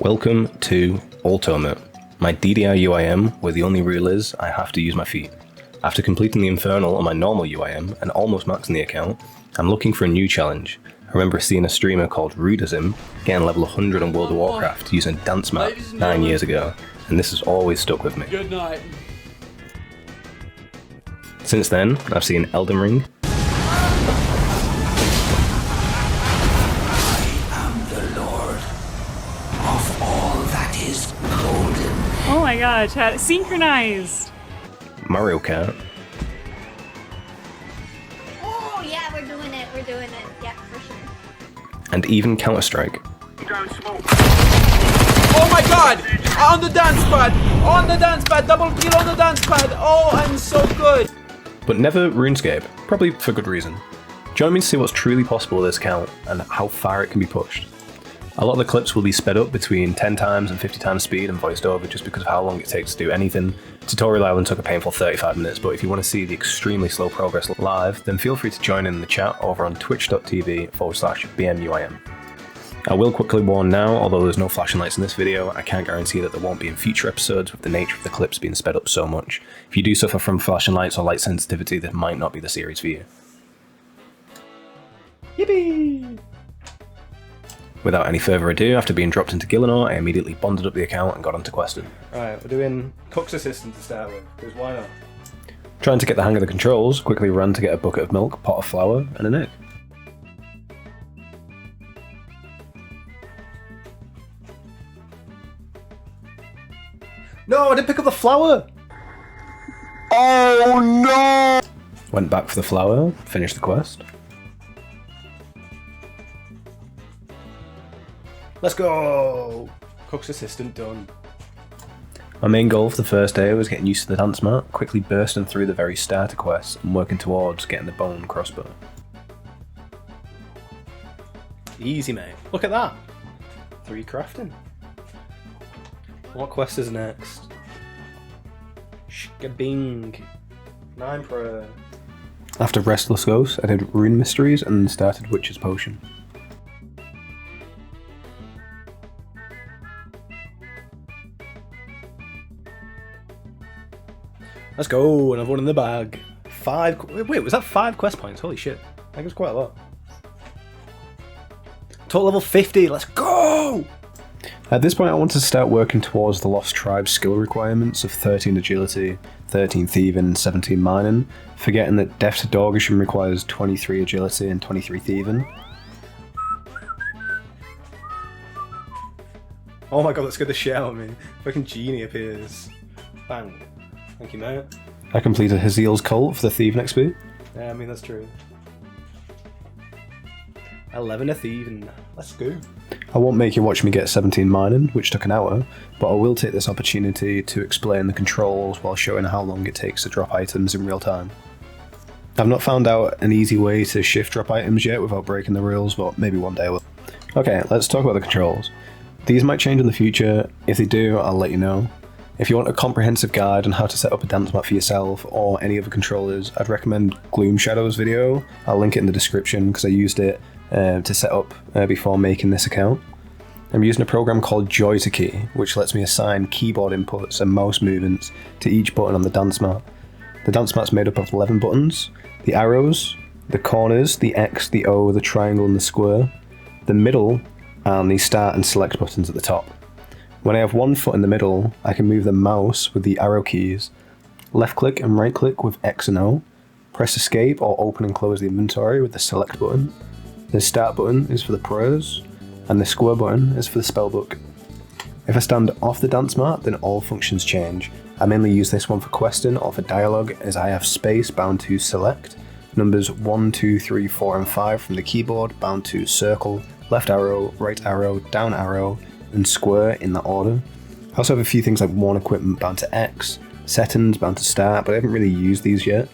Welcome to Ultoemate. My DDI UIM, where the only rule is I have to use my feet. After completing the Infernal on my normal UIM and almost maxing the account, I'm looking for a new challenge. I remember seeing a streamer called Rudism getting level 100 on World of Warcraft using a dance map 9 years ago, and this has always stuck with me. Good night. Since then, I've seen Elden Ring, Oh my god, chat. Synchronized! Mario Kart, Oh yeah, we're doing it, yeah, for sure. and even Counter-Strike. Oh my god! On the dance pad! Double kill on the dance pad! Oh, I'm so good! But never RuneScape, probably for good reason. Join me to see what's truly possible with this account and how far it can be pushed. A lot of the clips will be sped up between 10 times and 50 times speed and voiced over just because of how long it takes to do anything. Tutorial Island took a painful 35 minutes, but if you want to see the extremely slow progress live, then feel free to join in the chat over on twitch.tv/BMUIM. I will quickly warn now, although there's no flashing lights in this video, I can't guarantee that there won't be in future episodes with the nature of the clips being sped up so much. If you do suffer from flashing lights or light sensitivity, this might not be the series for you. Yippee! Without any further ado, after being dropped into Gillinor, I immediately bonded up the account and got onto questing. Right, we're doing Cook's Assistant to start with, because why not? Trying to get the hang of the controls, quickly ran to get a bucket of milk, pot of flour, and an egg. No, I didn't pick up the flour! Oh no! Went back for the flour, finished the quest. Let's go! Cook's Assistant done. My main goal for the first day was getting used to the dance mat, quickly bursting through the very starter quest and working towards getting the bone crossbow. Easy, mate. Look at that! 3 crafting. What quest is next? Shkabing. 9 pro. After Restless Ghost, I did Rune Mysteries and started Witch's Potion. Let's go, another one in the bag. 5, wait, was that 5 quest points? Holy shit, I think it was quite a lot. Total level 50, let's go! At this point I want to start working towards the Lost Tribe skill requirements of 13 agility, 13 thieving, 17 mining, forgetting that Deft Dogisham requires 23 agility and 23 thieving. Oh my god, that scared the shit out of me. Fucking genie appears. Bang. Thank you, mate. I completed Haziel's cult for the Thieving XP. Yeah, I mean, that's true. 11 a Thieving. Let's go. I won't make you watch me get 17 mining, which took an hour, but I will take this opportunity to explain the controls while showing how long it takes to drop items in real time. I've not found out an easy way to shift drop items yet without breaking the rules, but maybe one day I will. Okay, let's talk about the controls. These might change in the future. If they do, I'll let you know. If you want a comprehensive guide on how to set up a dance map for yourself or any other controllers, I'd recommend Gloom Shadow's video. I'll link it in the description because I used it to set up before making this account. I'm using a program called Joy2Key, which lets me assign keyboard inputs and mouse movements to each button on the dance map. The dance map's made up of 11 buttons: the arrows, the corners, the X, the O, the triangle and the square, the middle, and the start and select buttons at the top. When I have one foot in the middle, I can move the mouse with the arrow keys, left click and right click with X and O, press escape or open and close the inventory with the select button. The start button is for the prose, and the square button is for the spellbook. If I stand off the dance mat, then all functions change. I mainly use this one for questing or for dialogue, as I have space bound to select, numbers 1, 2, 3, 4 and 5 from the keyboard bound to circle, left arrow, right arrow, down arrow, and square in that order. I also have a few things like worn equipment bound to X, settings bound to start, but I haven't really used these yet.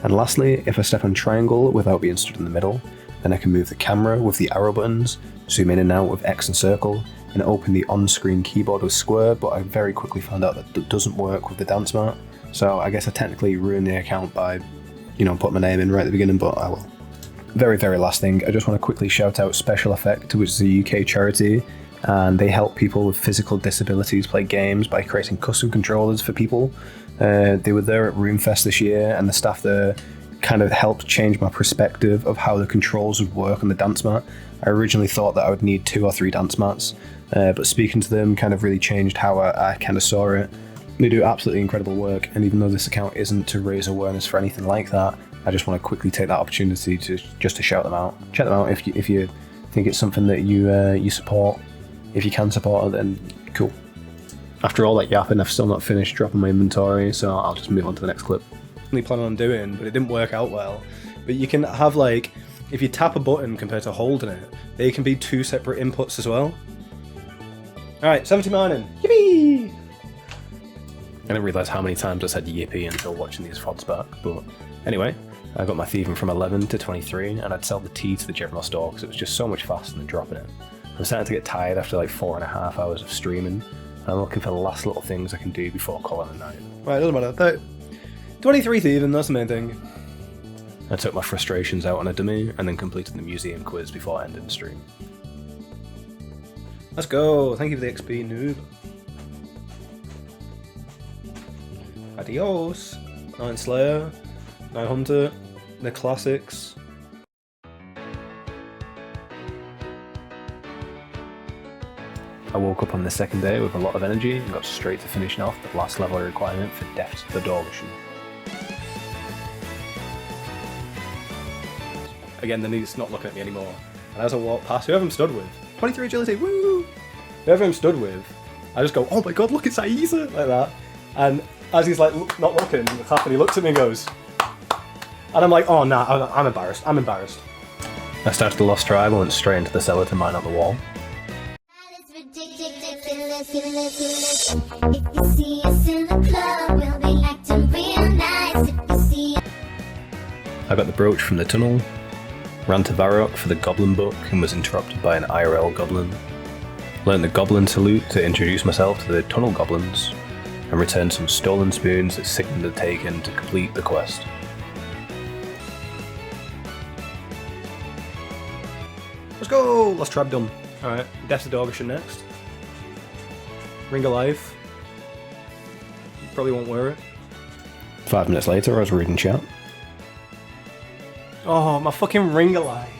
And lastly, if I step on triangle without being stood in the middle, then I can move the camera with the arrow buttons, zoom in and out with X and circle, and open the on-screen keyboard with square, but I very quickly found out that doesn't work with the dance mat, so I guess I technically ruined the account by, putting my name in right at the beginning, but I will. Very last thing, I just want to quickly shout out Special Effect, which is a UK charity and they help people with physical disabilities play games by creating custom controllers for people. They were there at Roomfest this year, and the staff there kind of helped change my perspective of how the controls would work on the dance mat. I originally thought that I would need 2 or 3 dance mats, but speaking to them kind of really changed how I kind of saw it. They do absolutely incredible work, and even though this account isn't to raise awareness for anything like that, I just want to quickly take that opportunity to shout them out. Check them out if you think it's something that you support. If you can support it, then cool. After all that yapping, I've still not finished dropping my inventory, so I'll just move on to the next clip. I planning on doing, but it didn't work out well. But you can have, like, if you tap a button compared to holding it, they can be 2 separate inputs as well. Alright, 70 mining. Yippee! I didn't realise how many times I said yippee until watching these VODs back, but anyway, I got my thieving from 11 to 23, and I'd sell the tea to the general store because it was just so much faster than dropping it. I'm starting to get tired after like 4.5 hours of streaming, and I'm looking for the last little things I can do before calling it a night. Right, doesn't matter. 23 thieving, that's the main thing. I took my frustrations out on a dummy, and then completed the museum quiz before ending the stream. Let's go! Thank you for the XP, noob. Adios! 9 Slayer, 9 Hunter, the classics. I woke up on the second day with a lot of energy and got straight to finishing off the last level requirement for Death to the Door mission. Again, then he's not looking at me anymore. And as I walk past whoever I'm stood with, 23 agility, woo! Whoever I'm stood with, I just go, oh my god, look, it's Aiza! Like that. And as he's like not looking, he looks at me and goes, and I'm like, oh nah, I'm embarrassed. I started the Lost Tribe and went straight into the cellar to mine out the wall. I got the brooch from the tunnel, ran to Varrock for the goblin book and was interrupted by an IRL goblin. Learned the goblin salute to introduce myself to the tunnel goblins, and returned some stolen spoons that Sigmund had taken to complete the quest. Let's go! Lost Tribe done. Alright, Death to the Door mission next. Ring of Life. Probably won't wear it. 5 minutes later, I was reading chat. Oh, my fucking Ring of Life.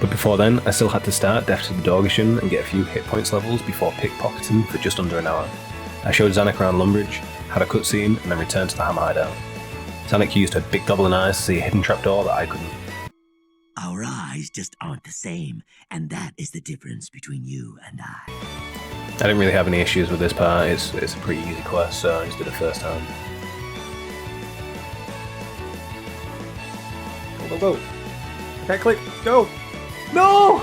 But before then, I still had to start Death to the Door mission and get a few hit points levels before pickpocketing for just under an hour. I showed Zanuck around Lumbridge, had a cutscene, and then returned to the Hammer Hideout. Zanuck used her big goblin eyes to see a hidden trapdoor that I couldn't. Our eyes just aren't the same, and that is the difference between you and I. I didn't really have any issues with this part, it's a pretty easy quest, so I just did it first time. Go, go, go! Okay, click, go! No!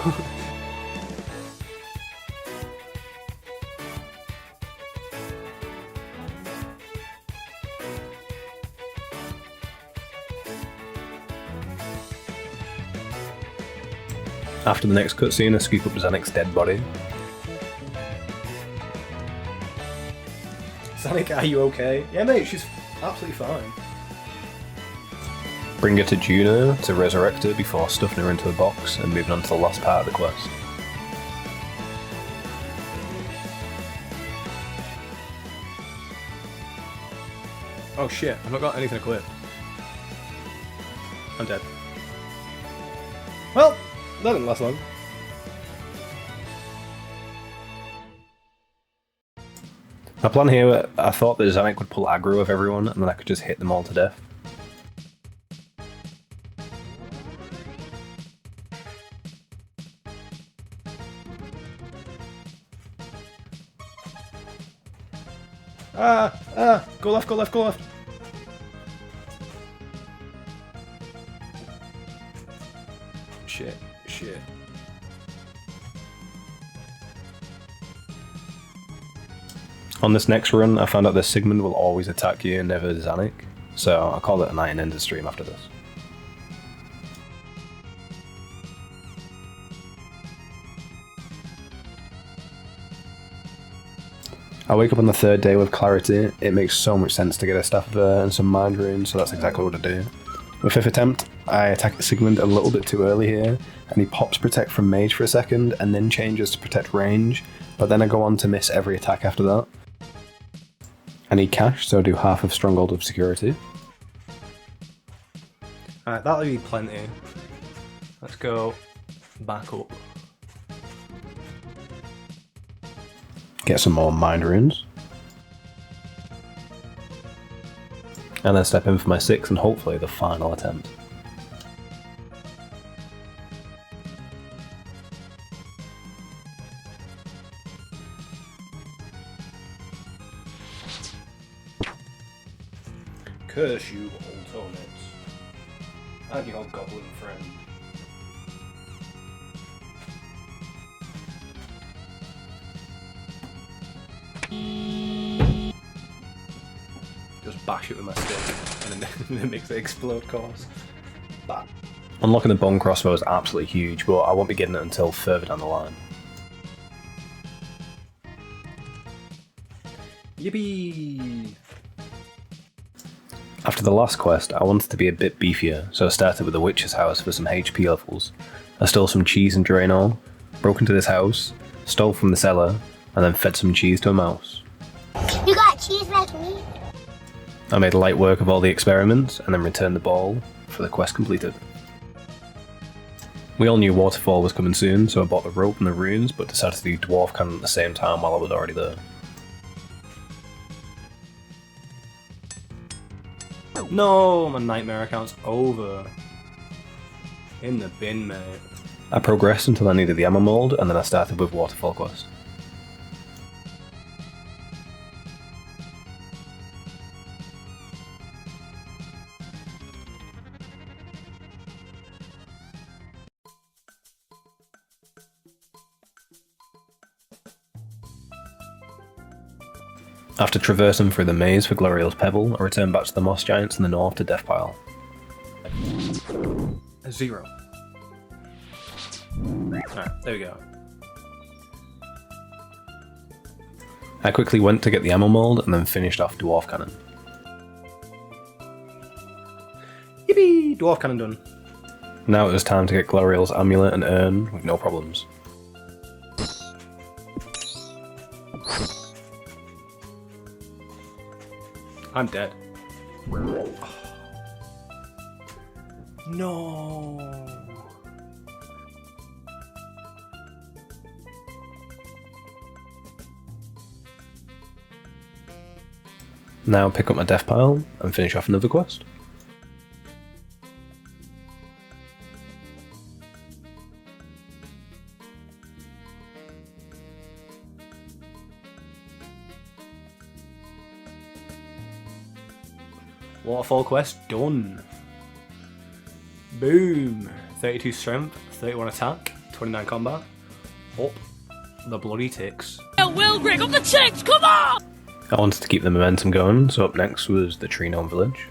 After the next cutscene, I scoop up Zanuck's dead body. Zanuck, are you okay? Yeah, mate, she's absolutely fine. Bring her to Juno to resurrect her before stuffing her into a box and moving on to the last part of the quest. Oh shit, I've not got anything equipped. I'm dead. Well, that didn't last long. My plan here, I thought that Zanuck would pull aggro of everyone and then I could just hit them all to death. Go left, go left, go left. Shit. On this next run, I found out that Sigmund will always attack you and never Zanuck, so I'll call it a night and end the stream after this. I wake up on the 3rd day with clarity. It makes so much sense to get a staff of and some mind runes, so that's exactly what I do. With 5th attempt, I attack the Sigmund a little bit too early here, and he pops Protect from Mage for a second, and then changes to Protect Range, but then I go on to miss every attack after that. I need cash, so I do half of Stronghold of Security. Alright, that'll be plenty. Let's go back up. Get some more Mind Runes. And then step in for my 6th and hopefully the final attempt. Curse you, Ultoemate, and your goblin friend. Just bash it with my stick, and then it makes it explode, of course. That. Unlocking the bone crossbow is absolutely huge, but I won't be getting it until further down the line. Yippee! After the last quest, I wanted to be a bit beefier, so I started with the Witch's house for some HP levels. I stole some cheese and Draenor, broke into this house, stole from the cellar, and then fed some cheese to a mouse. You got cheese like me? I made light work of all the experiments, and then returned the ball for the quest completed. We all knew Waterfall was coming soon, so I bought the rope and the runes, but decided to do Dwarf Cannon at the same time while I was already there. No, my nightmare account's over. In the bin, mate. I progressed until I needed the ammo mold, and then I started with Waterfall quest. After traversing through the maze for Gloriel's Pebble, I returned back to the Moss Giants in the north to Deathpile. 0. Alright, there we go. I quickly went to get the ammo mold and then finished off Dwarf Cannon. Yippee! Dwarf Cannon done. Now it was time to get Gloriel's Amulet and Urn with no problems. I'm dead. No. Now pick up my death pile and finish off another quest. Waterfall quest done. Boom. 32 strength, 31 attack, 29 combat. Up the bloody ticks. Will rig up the ticks, come on! I wanted to keep the momentum going, so up next was the Tree Gnome Village.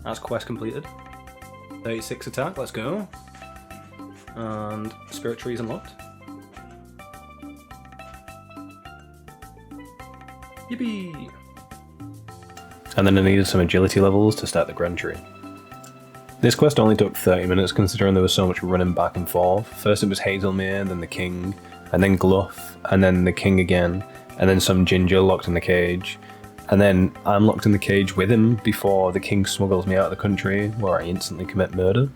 That's quest completed. 36 attack, let's go. And Spirit Tree's unlocked. Yippee! And then I needed some agility levels to start the Grand Tree. This quest only took 30 minutes considering there was so much running back and forth. First it was Hazelmere, then the King, and then Gluff, and then the King again, and then some Ginger locked in the cage. And then I'm locked in the cage with him before the King smuggles me out of the country, where I instantly commit murder.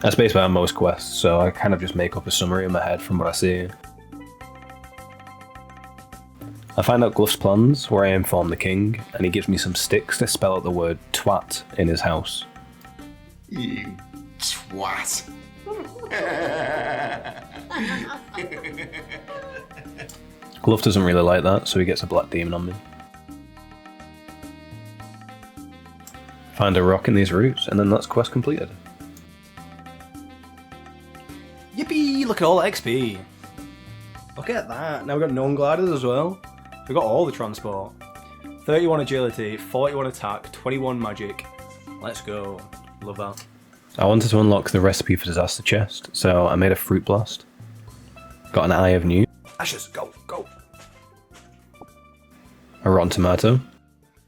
That's basically on most quests, so I kind of just make up a summary in my head from what I see. I find out Gluff's plans, where I inform the King, and he gives me some sticks to spell out the word twat in his house. You twat. Gluff doesn't really like that, so he gets a black demon on me. Find a rock in these roots, and then that's quest completed. Yippee! Look at all that XP! Look at that! Now we've got Gnome Gliders as well. We've got all the transport. 31 agility, 41 attack, 21 magic. Let's go. Love that. I wanted to unlock the recipe for disaster chest, so I made a fruit blast. Got an eye of new. Ashes, go, go. A rotten tomato.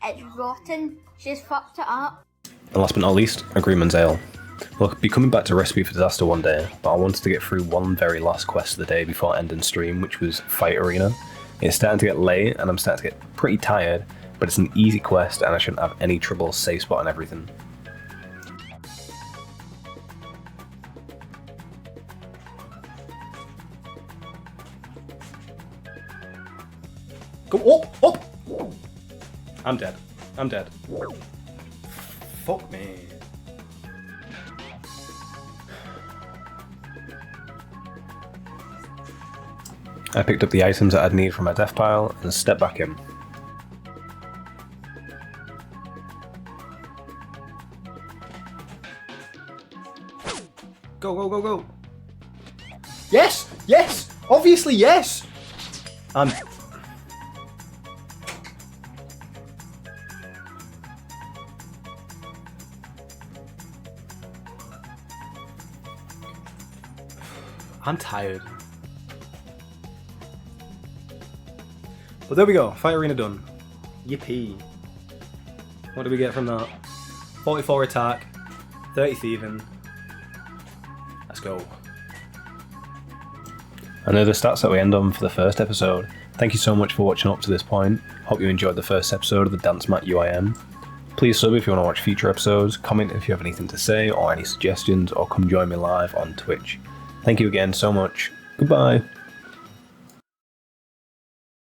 It's rotten. She's fucked it up. And last but not least, a Greenman's Ale. We'll be coming back to Recipe for Disaster one day, but I wanted to get through one very last quest of the day before ending stream, which was Fight Arena. It's starting to get late, and I'm starting to get pretty tired, but it's an easy quest, and I shouldn't have any trouble safe spotting everything. Go up, up! I'm dead. I'm dead. Fuck me. I picked up the items that I'd need from my death pile and stepped back in. Go, go, go, go! Yes! Yes! Obviously, yes! I'm tired. But there we go, Fight Arena done. Yippee. What did we get from that? 44 attack, 30 thieving. Let's go. And they're the stats that we end on for the first episode. Thank you so much for watching up to this point. Hope you enjoyed the first episode of the Dance Mat UIM. Please sub if you want to watch future episodes, comment if you have anything to say or any suggestions, or come join me live on Twitch. Thank you again so much. Goodbye.